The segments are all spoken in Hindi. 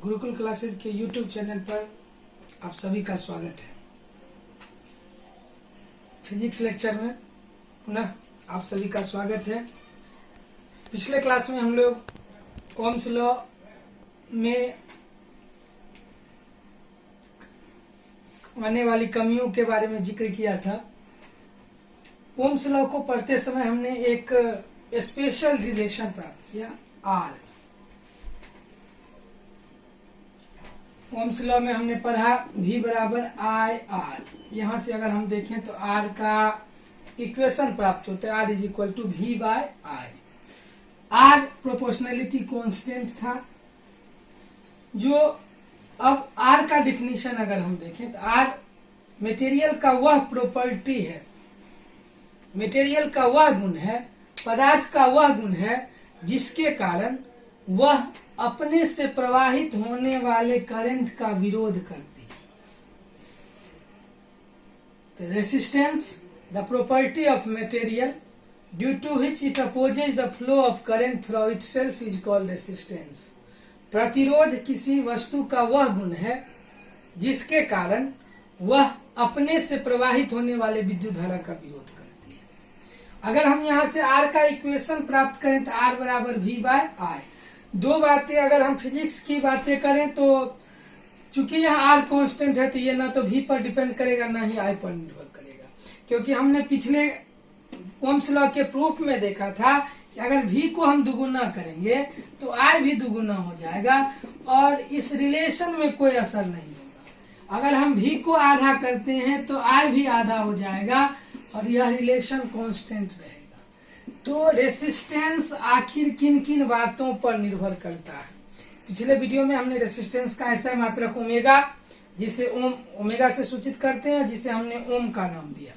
गुरुकुल क्लासेज के YouTube चैनल पर आप सभी का स्वागत है। फिजिक्स लेक्चर में पुनः आप सभी का स्वागत है। पिछले क्लास में हम लोग ओम्स लॉ में आने वाली कमियों के बारे में जिक्र किया था। ओम्स लॉ को पढ़ते समय हमने एक स्पेशल रिलेशन प्राप्त किया, आर। ओम्स लॉ में हमने पढ़ा V बराबर आई आर। यहां से अगर हम देखें तो R का इक्वेशन प्राप्त होता है, R is equal to V by I. R proportionality constant था। जो अब R का डिफिनीशन अगर हम देखें तो R मटेरियल का वह प्रॉपर्टी है, मटेरियल का वह गुण है, पदार्थ का वह गुण है जिसके कारण वह अपने से प्रवाहित होने वाले करंट का विरोध करती है। तो resistance, the property of material due to which it opposes the flow of current through itself is called resistance. प्रतिरोध किसी वस्तु का वह गुण है जिसके कारण वह अपने से प्रवाहित होने वाले विद्युत धारा का विरोध करती है। अगर हम यहां से R का इक्वेशन प्राप्त करें तो R बराबर V बाय आई। दो बातें, अगर हम फिजिक्स की बातें करें तो चूंकि यहाँ R कांस्टेंट है तो ये ना तो V पर डिपेंड करेगा ना ही I पर निर्भर करेगा, क्योंकि हमने पिछले ओम्स लॉ के प्रूफ में देखा था कि अगर V को हम दुगुना करेंगे तो I भी दुगुना हो जाएगा और इस रिलेशन में कोई असर नहीं होगा। अगर हम V को आधा करते हैं तो I भी आधा हो जाएगा और यह रिलेशन कांस्टेंट रहेगा। तो रेसिस्टेंस आखिर किन किन बातों पर निर्भर करता है। पिछले वीडियो में हमने रेसिस्टेंस का ऐसा मात्रक ओमेगा, जिसे ओमेगा से सूचित करते हैं, जिसे हमने ओम का नाम दिया।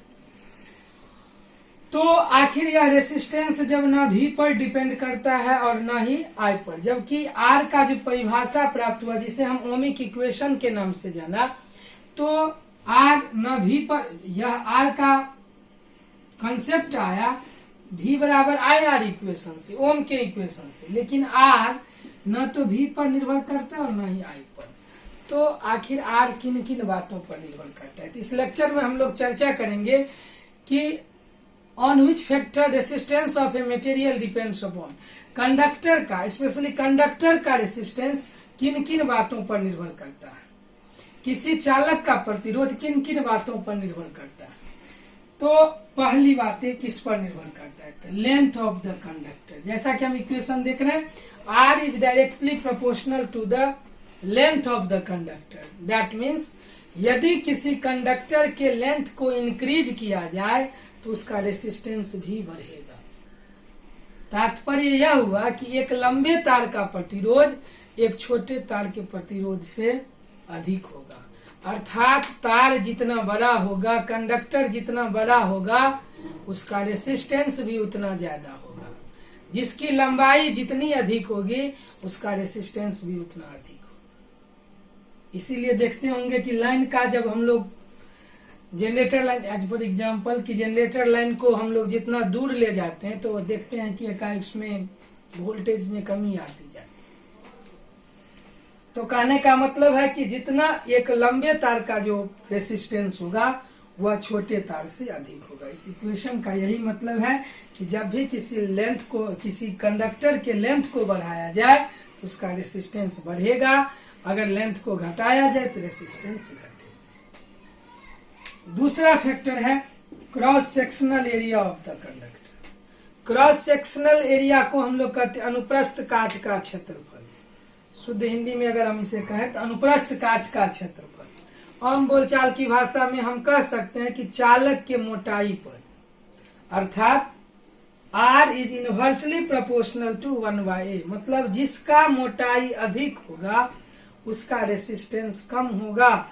तो आखिर यह रेसिस्टेंस जब ना V पर डिपेंड करता है और ना ही I पर, जबकि R का जो परिभाषा प्राप्त हुआ जिसे हम ओमिक इक्वेशन के नाम से जाना, तो R ना V पर, यह R का कंसेप्ट आया V बराबर आई आर इक्वेशन से, ओम के इक्वेशन से, लेकिन R न तो V पर निर्भर करता है और न ही I पर। तो आखिर R किन किन बातों पर निर्भर करता है। तो इस लेक्चर में हम लोग चर्चा करेंगे कि on which factor resistance of a material depends upon. Conductor का, स्पेशली कंडक्टर का रेसिस्टेंस किन किन बातों पर निर्भर करता है। किसी चालक का प्रतिरोध किन किन बातों पर निर्भर करता है। तो पहली बातें किस पर निर्भर करता है, तो लेंथ ऑफ द कंडक्टर। जैसा कि हम इक्वेशन देख रहे हैं, R is directly proportional to the length of the conductor. That means यदि किसी कंडक्टर के लेंथ को इंक्रीज किया जाए तो उसका रेसिस्टेंस भी बढ़ेगा। तात्पर्य यह हुआ कि एक लंबे तार का प्रतिरोध एक छोटे तार के प्रतिरोध से अधिक होगा। अर्थात तार जितना बड़ा होगा, कंडक्टर जितना बड़ा होगा, उसका रेसिस्टेंस भी उतना ज्यादा होगा। जिसकी लंबाई जितनी अधिक होगी उसका रेसिस्टेंस भी उतना अधिक होगा। इसीलिए देखते होंगे कि लाइन का, जब हम लोग generator line, as for example कि जनरेटर लाइन को हम लोग जितना दूर ले जाते हैं तो देखते हैं कि एकाएक उसमें वोल्टेज में कमी आती जाती है। तो कहने का मतलब है कि जितना एक लंबे तार का जो रेसिस्टेंस होगा वह छोटे तार से अधिक होगा। इस इक्वेशन का यही मतलब है कि जब भी किसी लेंथ को, किसी कंडक्टर के लेंथ को बढ़ाया जाए तो उसका रेसिस्टेंस बढ़ेगा, अगर लेंथ को घटाया जाए तो रेसिस्टेंस घटेगा। दूसरा फैक्टर है cross sectional area of the conductor. Cross sectional area को हम लोग कहते हैं अनुप्रस्थ काट का क्षेत्रफल। शुद्ध हिंदी में अगर हम इसे कहें तो अनुप्रस्थ काट का क्षेत्रफल। आम बोलचाल की भाषा में हम कह सकते हैं कि चालक के मोटाई पर, अर्थात R is inversely proportional to 1/A। मतलब जिसका मोटाई अधिक होगा उसका रेसिस्टेंस कम होगा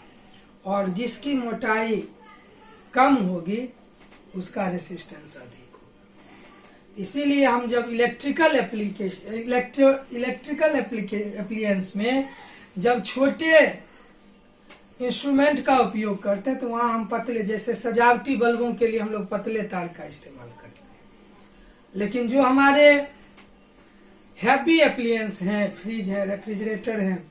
और जिसकी मोटाई कम होगी उसका रेसिस्टेंस अधिक। इसीलिए हम जब इलेक्ट्रिकल एप्लीकेंस में जब छोटे इंस्ट्रूमेंट का उपयोग करते हैं तो वहां हम पतले, जैसे सजावटी बल्बों के लिए हम लोग पतले तार का इस्तेमाल करते हैं। लेकिन जो हमारे हैवी एप्लियंस हैं, फ्रिज है, रेफ्रिजरेटर है,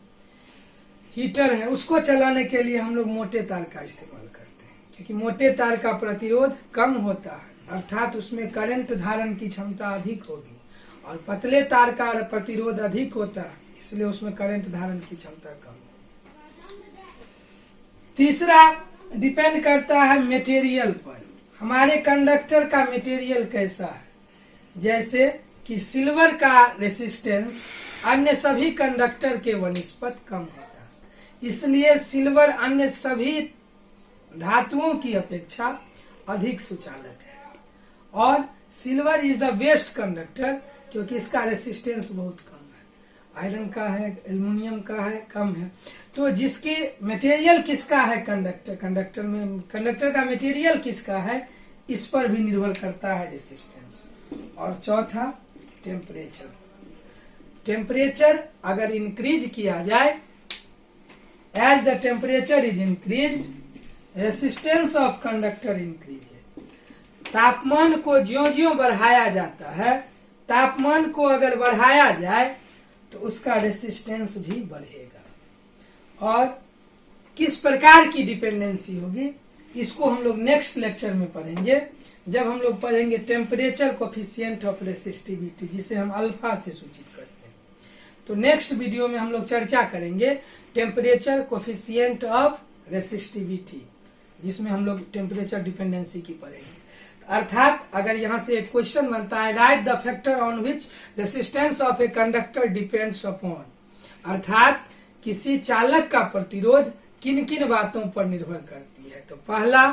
हीटर है उसको चलाने के लिए हम लोग मोटे तार का इस्तेमाल करते हैं, क्योंकि मोटे तार का प्रतिरोध कम होता है, अर्थात उसमें करंट धारण की क्षमता अधिक होगी, और पतले तार का प्रतिरोध अधिक होता है, इसलिए उसमें करंट धारण की क्षमता कम होगी। तीसरा डिपेंड करता है मटेरियल पर, हमारे कंडक्टर का मटेरियल कैसा है। जैसे कि सिल्वर का रेसिस्टेंस अन्य सभी कंडक्टर के वनिस्पत कम होता है, इसलिए सिल्वर अन्य सभी धातुओं की अपेक्षा अधिक सुचालक है, और silver is the best conductor क्योंकि इसका रेसिस्टेंस बहुत कम है। आयरन का है, एल्युमिनियम का है, कम है। तो जिसकी मटेरियल किसका है कंडक्टर का मटेरियल किसका है, इस पर भी निर्भर करता है रेसिस्टेंस। और चौथा टेम्परेचर, टेम्परेचर अगर इंक्रीज किया जाए, as the temperature is increase resistance of conductor increase. तापमान को ज्यो ज्यो बढ़ाया जाता है, तापमान को अगर बढ़ाया जाए तो उसका रेसिस्टेंस भी बढ़ेगा। और किस प्रकार की डिपेंडेंसी होगी इसको हम लोग नेक्स्ट लेक्चर में पढ़ेंगे, जब हम लोग पढ़ेंगे टेम्परेचर कोफिशिएंट ऑफ रेसिस्टिविटी, जिसे हम अल्फा से सूचित करते हैं। तो नेक्स्ट वीडियो में हम लोग चर्चा करेंगे टेम्परेचर कोफिशिएंट ऑफ रेसिस्टिविटी, जिसमें हम लोग टेम्परेचर डिपेंडेंसी की पढ़ेंगे। अर्थात अगर यहाँ से एक क्वेश्चन बनता है, right the factor on which resistance of a conductor depends upon, अर्थात किसी चालक का प्रतिरोध किन किन बातों पर निर्भर करती है। तो पहला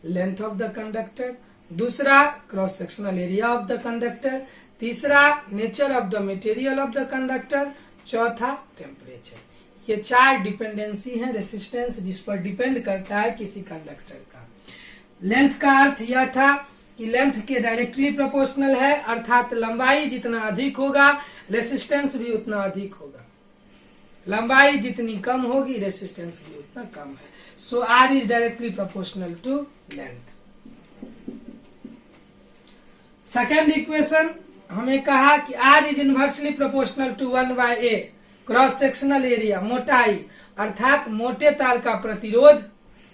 लेंथ ऑफ द कंडक्टर, दूसरा cross sectional area of the conductor, तीसरा nature of the material of the conductor, चौथा टेम्परेचर। ये 4 डिपेंडेंसी है रेसिस्टेंस जिस पर डिपेंड करता है किसी कंडक्टर का। लेंथ का अर्थ यह था कि लेंथ के डायरेक्टली प्रोपोर्शनल है, अर्थात लंबाई जितना अधिक होगा रेसिस्टेंस भी उतना अधिक होगा, लंबाई जितनी कम होगी रेसिस्टेंस भी उतना कम है। So R is directly proportional to length. Second equation हमें कहा कि R is inversely proportional to 1/a cross sectional area, मोटाई, अर्थात मोटे तार का प्रतिरोध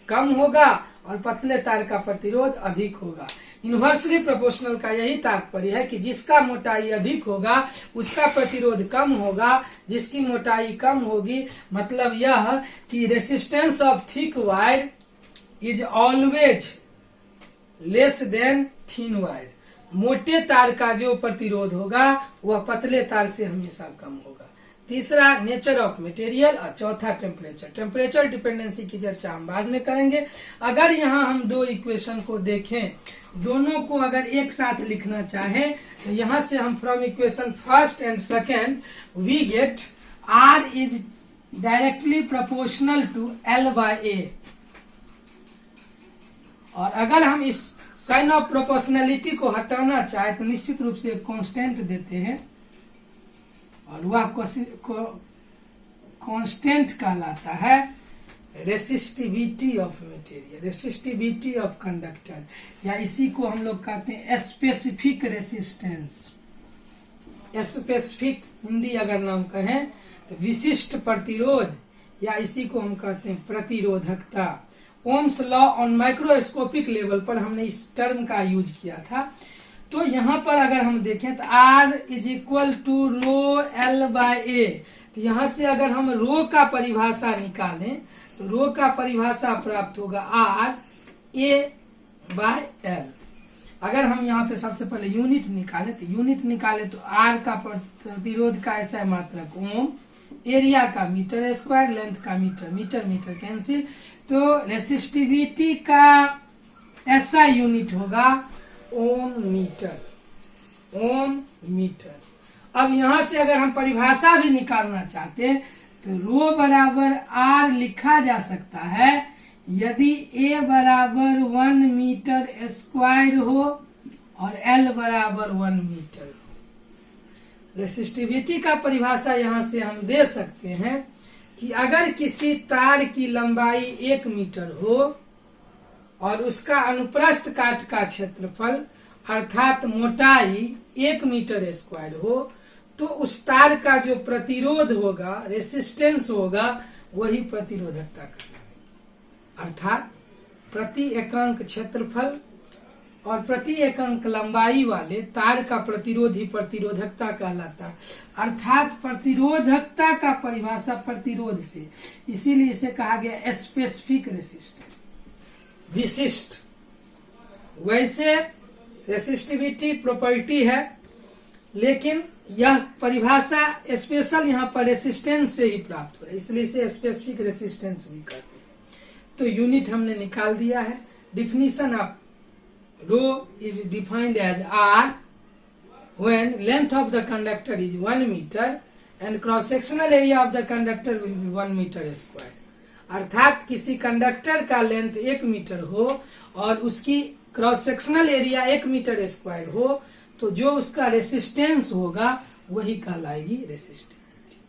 कम होगा और पतले तार का प्रतिरोध अधिक होगा। इनवर्सली प्रोपोर्शनल का यही तात्पर्य है कि जिसका मोटाई अधिक होगा उसका प्रतिरोध कम होगा, जिसकी मोटाई कम होगी मतलब यह कि resistance of thick wire is always less than thin wire. मोटे तार का जो प्रतिरोध होगा वह पतले तार से हमेशा कम होगा। तीसरा नेचर ऑफ मटेरियल और चौथा टेम्परेचर। टेम्परेचर डिपेंडेंसी की चर्चा हम बाद में करेंगे। अगर यहाँ हम 2 इक्वेशन को देखें, दोनों को अगर एक साथ लिखना चाहें तो यहाँ से हम from equation first and second we get R is directly proportional to L/A। और अगर हम इस साइन ऑफ प्रोपोर्शनलिटी को हटाना चाहे तो निश्चित रूप से एक कांस्टेंट देते हैं और वह कांस्टेंट कहलाता है resistivity of material, resistivity of conductor, या इसी को हम लोग कहते हैं स्पेसिफिक रेसिस्टेंस। स्पेसिफिक हिंदी अगर नाम कहें तो विशिष्ट प्रतिरोध, या इसी को हम कहते हैं प्रतिरोधकता। Ohm's law on microscopic level पर हमने इस टर्म का यूज किया था। तो यहाँ पर अगर हम देखें तो R is equal to rho L/A। तो यहाँ से अगर हम रो का परिभाषा निकालें तो रो का परिभाषा प्राप्त होगा RA/L। अगर हम यहाँ पे सबसे पहले यूनिट निकाले तो R का प्रतिरोध का ऐसा मात्रक ओम, एरिया का मीटर स्क्वायर, लेंथ का मीटर कैंसिल, तो रेसिस्टिविटी का ऐसा यूनिट होगा ओम मीटर। अब यहां से अगर हम परिभाषा भी निकालना चाहते तो रो बराबर R लिखा जा सकता है यदि A बराबर 1 मीटर स्क्वायर हो और L बराबर 1 मीटर हो। रेसिस्टिविटी का परिभाषा यहां से हम दे सकते हैं कि अगर किसी तार की लंबाई 1 मीटर हो और उसका अनुप्रस्थ काट का क्षेत्रफल अर्थात मोटाई 1 मीटर स्क्वायर हो, तो उस तार का जो प्रतिरोध होगा, रेसिस्टेंस होगा, वही प्रतिरोधकता कहलाएगी। अर्थात प्रति एकांक क्षेत्रफल और प्रति एकांक लंबाई वाले तार का प्रतिरोध ही प्रतिरोधकता कहलाता है। अर्थात प्रतिरोधकता का परिभाषा प्रतिरोध से, इसीलिए इसे कहा गया स्पेसिफिक रेसिस्टेंस, विशिष्ट। वैसे रेसिस्टिविटी प्रॉपर्टी है, लेकिन यह परिभाषा स्पेशल यहाँ पर रेसिस्टेंस से ही प्राप्त हो रहा है, इसलिए इसे स्पेसिफिक रेसिस्टेंस भी कहते हैं। तो यूनिट हमने निकाल दिया है। Definition of rho is defined as R when length of the conductor is 1 meter and cross sectional area of the conductor will be 1 meter square। अर्थात किसी कंडक्टर का लेंथ 1 मीटर हो और उसकी cross sectional area 1 metre square हो, तो जो उसका रेसिस्टेंस होगा वही कहलाएगी रेसिस्टिविटी।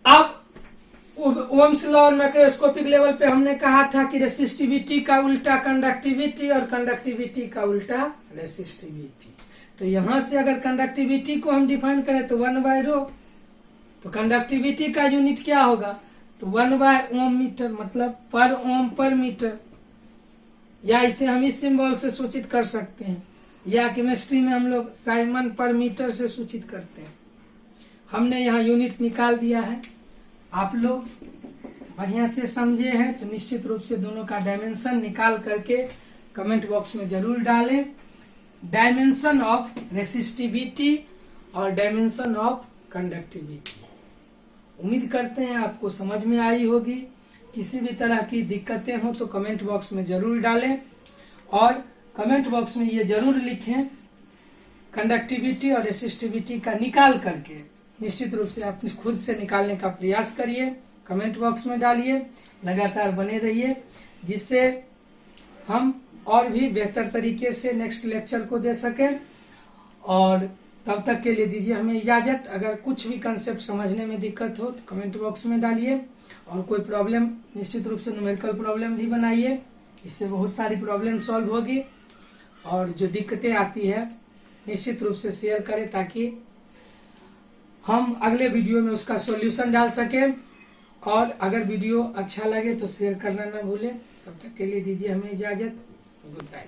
अब ओम्स लॉ और मैक्रोस्कोपिक लेवल पे हमने कहा था कि रेसिस्टिविटी का उल्टा कंडक्टिविटी और कंडक्टिविटी का उल्टा रेसिस्टिविटी। तो यहां से अगर कंडक्टिविटी को हम डिफाइन करें तो 1/ρ, तो कंडक्टिविटी का यूनिट क्या होगा, तो 1/ओम मीटर, मतलब पर ओम पर मीटर, या इसे हम इस सिंबल से सूचित कर सकते हैं, या केमिस्ट्री में हम लोग साइमन पर मीटर से सूचित करते हैं। हमने यहाँ यूनिट निकाल दिया है। आप लोग बढ़िया से समझे हैं तो निश्चित रूप से दोनों का डायमेंशन निकाल करके कमेंट बॉक्स में जरूर डालें। डायमेंशन ऑफ रेसिस्टिविटी और डायमेंशन ऑफ कंडक्टिविटी। उम्मीद करते हैं आपको समझ में आई होगी। किसी भी तरह की दिक्कतें हो तो कमेंट बॉक्स में जरूर डालें और कमेंट बॉक्स में ये जरूर लिखें कंडक्टिविटी और रेसिस्टिविटी का निकाल करके। निश्चित रूप से आप खुद से निकालने का प्रयास करिए, कमेंट बॉक्स में डालिए, लगातार बने रहिए, जिससे हम और भी बेहतर तरीके से नेक्स्ट लेक्चर को दे सकें। और तब तक के लिए दीजिए हमें इजाजत। अगर कुछ भी कंसेप्ट समझने में दिक्कत हो तो कमेंट बॉक्स में डालिए, और कोई प्रॉब्लम निश्चित रूप से न्यूमेरिकल प्रॉब्लम भी बनाइए, इससे बहुत सारी प्रॉब्लम सॉल्व होगी। और जो दिक्कतें आती है निश्चित रूप से शेयर करें ताकि हम अगले वीडियो में उसका सॉल्यूशन डाल सकें। और अगर वीडियो अच्छा लगे तो शेयर करना न भूलें। तब तक के लिए दीजिए हमें इजाजत। Good bye.